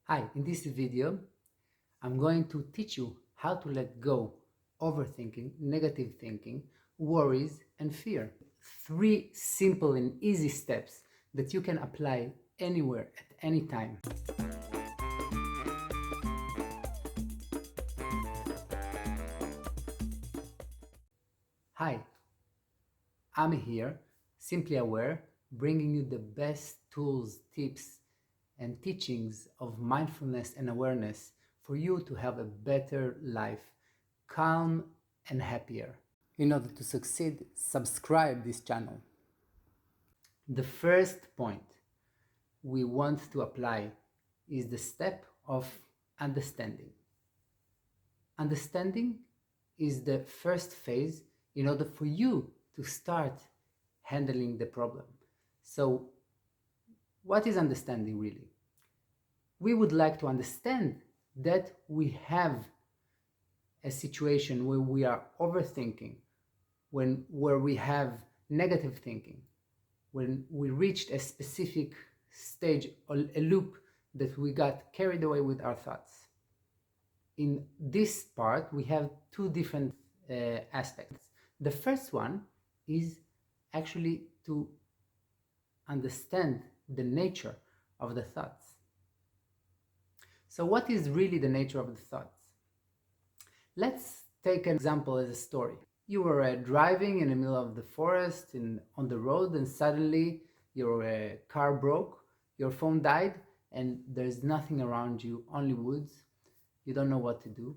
Hi, in this video, I'm going to teach you how to let go overthinking, negative thinking, worries, and fear. 3 simple and easy steps that you can apply anywhere at any time. Hi, I'm here, simply aware, bringing you the best tools, tips, and teachings of mindfulness and awareness for you to have a better life, calm and happier. In order to succeed, subscribe this channel. The first point we want to apply is the step of understanding. Understanding is the first phase in order for you to start handling the problem. So, what is understanding really? We would like to understand that we have a situation where we are overthinking, where we have negative thinking, when we reached a specific stage or a loop that we got carried away with our thoughts. In this part, we have 2 different aspects. The first one is actually to understand the nature of the thoughts. So what is really the nature of the thoughts? Let's take an example as a story. You were driving in the middle of the forest on the road, and suddenly your car broke, your phone died, and there's nothing around you, only woods. You don't know what to do.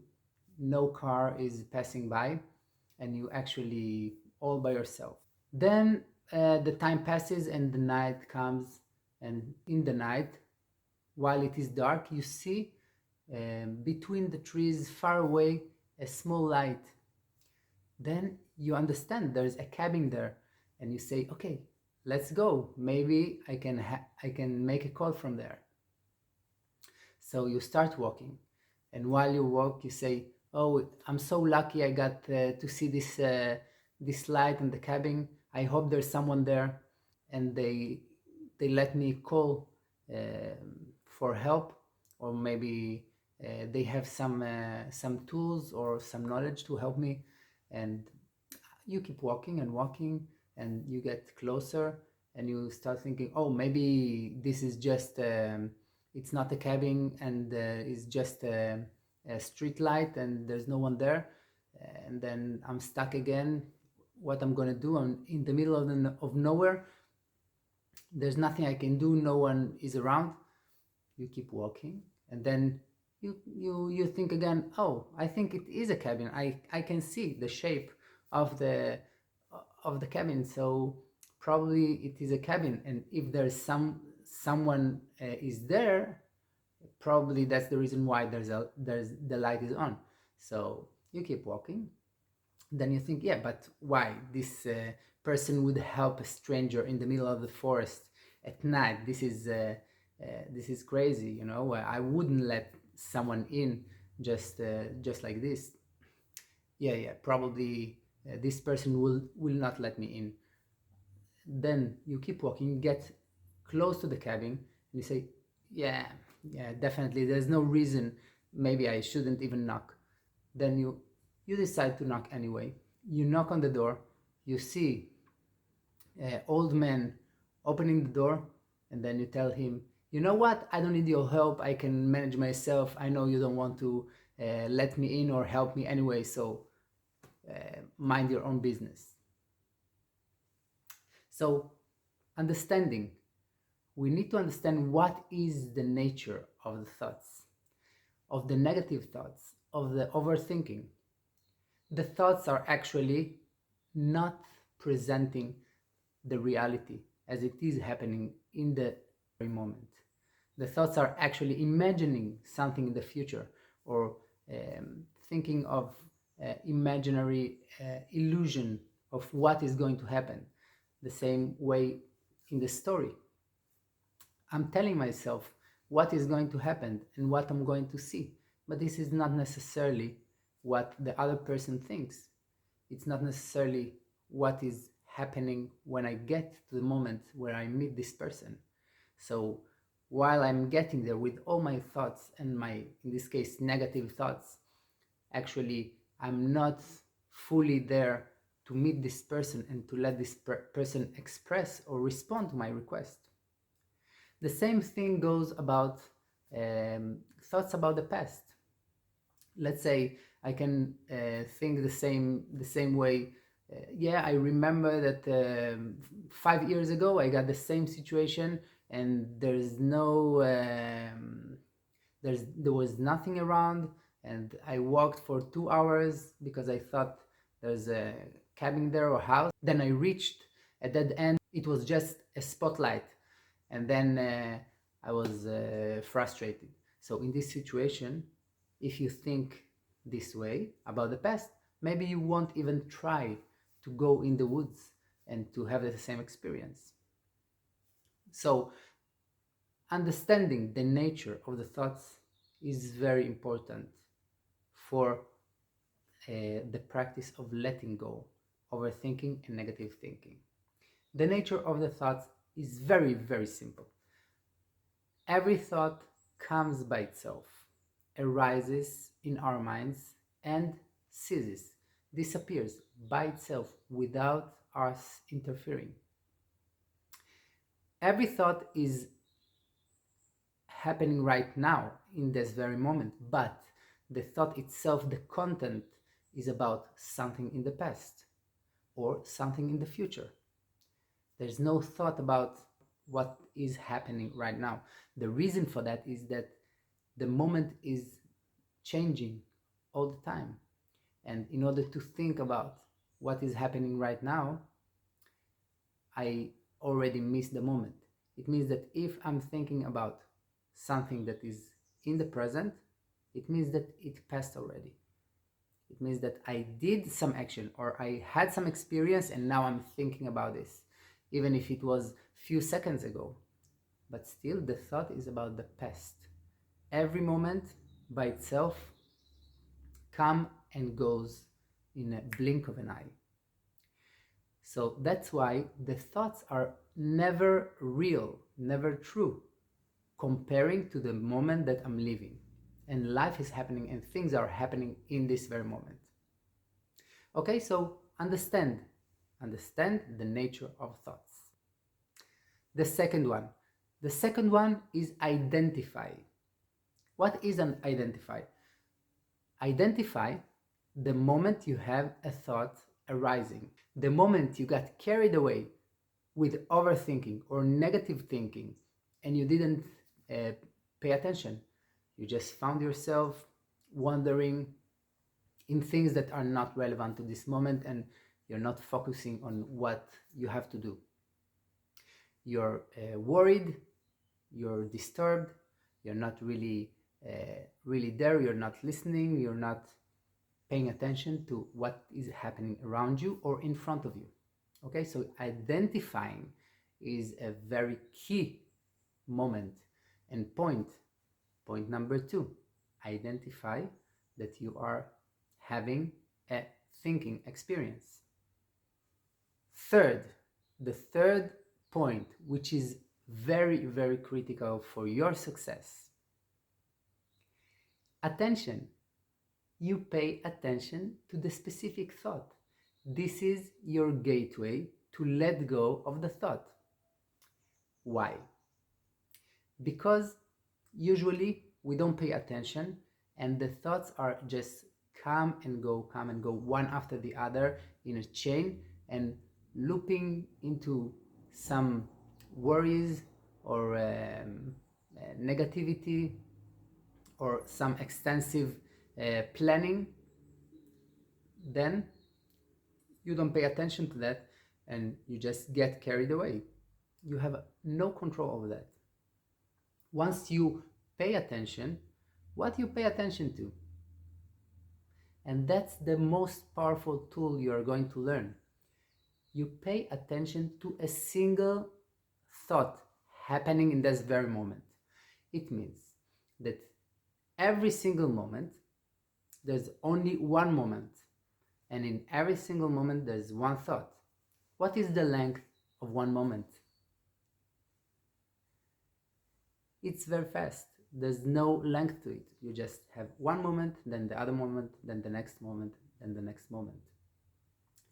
No car is passing by, and you actually all by yourself. Then the time passes and the night comes, and in the night, while it is dark, you see between the trees far away a small light. Then you understand there's a cabin there, and you say, okay, let's go. Maybe I can make a call from there. So you start walking, and while you walk, you say, oh, I'm so lucky I got to see this light in the cabin. I hope there's someone there, and they let me call for help, or maybe they have some tools or some knowledge to help me. And you keep walking and walking, and you get closer, and you start thinking, oh, maybe this is just it's not a cabin, and it's just a street light, and there's no one there, and then I'm stuck again. What I'm gonna do? I'm in the middle of nowhere. There's nothing I can do. No one is around. You keep walking, and then you think again, oh, I think it is a cabin. I can see the shape of the cabin, so probably it is a cabin. And if there's someone is there, probably that's the reason why there's the light is on. So you keep walking. Then you think, yeah, but why this person would help a stranger in the middle of the forest at night? This is crazy, you know. I wouldn't let someone in just like this. Yeah, probably this person will not let me in. Then you keep walking, get close to the cabin, and you say, yeah, definitely, there's no reason, maybe I shouldn't even knock. Then you decide to knock anyway. You knock on the door, you see an old man opening the door, and then you tell him, you know what, I don't need your help, I can manage myself. I know you don't want to let me in or help me anyway, so mind your own business. So, understanding. We need to understand what is the nature of the thoughts, of the negative thoughts, of the overthinking. The thoughts are actually not presenting the reality as it is happening in the very moment. The thoughts are actually imagining something in the future, or thinking of imaginary illusion of what is going to happen. The same way in the story. I'm telling myself what is going to happen and what I'm going to see, but this is not necessarily what the other person thinks. It's not necessarily what is happening when I get to the moment where I meet this person. So while I'm getting there with all my thoughts and my, in this case, negative thoughts, actually I'm not fully there to meet this person and to let this person express or respond to my request. The same thing goes about thoughts about the past. Let's say I can think the same way. Yeah, I remember that 5 years ago I got the same situation, and there was nothing around, and I walked for 2 hours because I thought there's a cabin there or house. Then I reached a dead end. It was just a spotlight, and then I was frustrated. So in this situation, if you think this way about the past, maybe you won't even try to go in the woods and to have the same experience. So understanding the nature of the thoughts is very important for the practice of letting go, overthinking, and negative thinking. The nature of the thoughts is very, very simple. Every thought comes by itself, arises in our minds, and ceases, disappears by itself without us interfering. Every thought is happening right now in this very moment, but the thought itself, the content, is about something in the past or something in the future. There's no thought about what is happening right now. The reason for that is that the moment is changing all the time. And in order to think about what is happening right now, I already missed the moment. It means that if I'm thinking about something that is in the present, it means that it passed already. It means that I did some action or I had some experience and now I'm thinking about this, even if it was few seconds ago. But still, the thought is about the past. Every moment by itself comes and goes in a blink of an eye. So that's why the thoughts are never real, never true, comparing to the moment that I'm living. And life is happening and things are happening in this very moment. Okay, so understand the nature of thoughts. The second one is identify. What is an identify? Identify the moment you have a thought arising, the moment you got carried away with overthinking or negative thinking and you didn't pay attention. You just found yourself wandering in things that are not relevant to this moment and you're not focusing on what you have to do. You're worried, you're disturbed, you're not really there, you're not listening, you're not paying attention to what is happening around you or in front of you. Okay, so identifying is a very key moment and point. Point number 2, identify that you are having a thinking experience. The third point, which is very, very critical for your success. Attention. You pay attention to the specific thought. This is your gateway to let go of the thought. Why? Because usually we don't pay attention and the thoughts are just come and go, one after the other in a chain and looping into some worries or negativity or some extensive planning. Then you don't pay attention to that and you just get carried away. You have no control over that. Once you pay attention, what you pay attention to? And that's the most powerful tool you are going to learn. You pay attention to a single thought happening in this very moment. It means that every single moment, there's only one moment. And in every single moment, there's one thought. What is the length of one moment? It's very fast. There's no length to it. You just have one moment, then the other moment, then the next moment, then the next moment.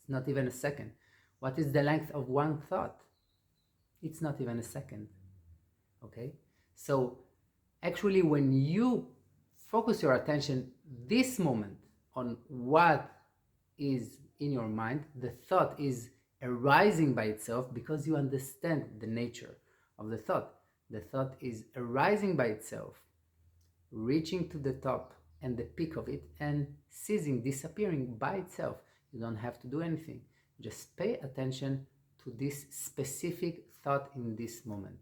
It's not even a second. What is the length of one thought? It's not even a second. Okay? So actually, when you focus your attention this moment on what is in your mind, the thought is arising by itself because you understand the nature of the thought. The thought is arising by itself, reaching to the top and the peak of it, and ceasing, disappearing by itself. You don't have to do anything. Just pay attention to this specific thought in this moment.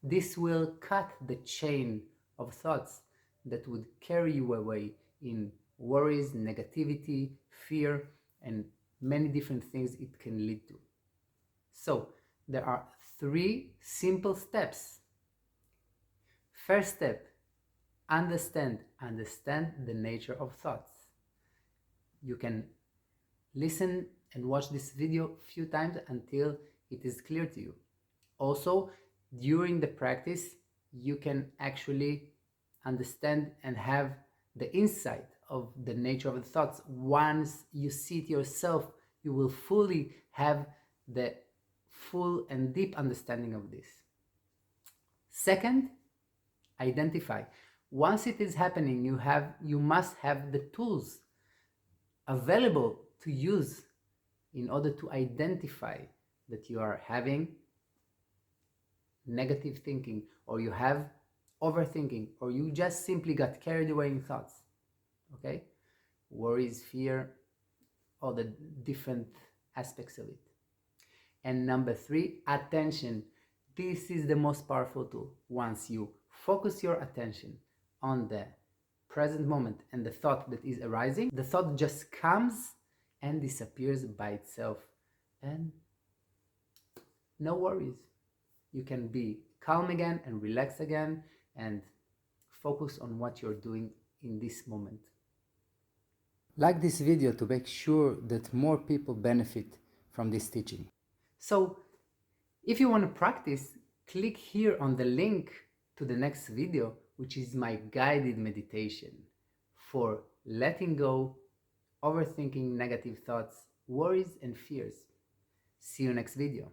This will cut the chain of thoughts that would carry you away in worries, negativity, fear, and many different things it can lead to. So, there are 3 simple steps. First step, understand the nature of thoughts. You can listen and watch this video a few times until it is clear to you. Also, during the practice, you can actually understand and have the insight of the nature of the thoughts. Once you see it yourself, you will fully have the full and deep understanding of this. Second, identify. Once it is happening, you must have the tools available to use in order to identify that you are having negative thinking, or you have overthinking, or you just simply got carried away in thoughts. Okay? Worries, fear, all the different aspects of it. And number 3, attention. This is the most powerful tool. Once you focus your attention on the present moment and the thought that is arising, the thought just comes and disappears by itself. And no worries. You can be calm again and relax again and focus on what you're doing in this moment. Like this video to make sure that more people benefit from this teaching. So, if you want to practice, click here on the link to the next video, which is my guided meditation for letting go, overthinking negative thoughts, worries, and fears. See you next video.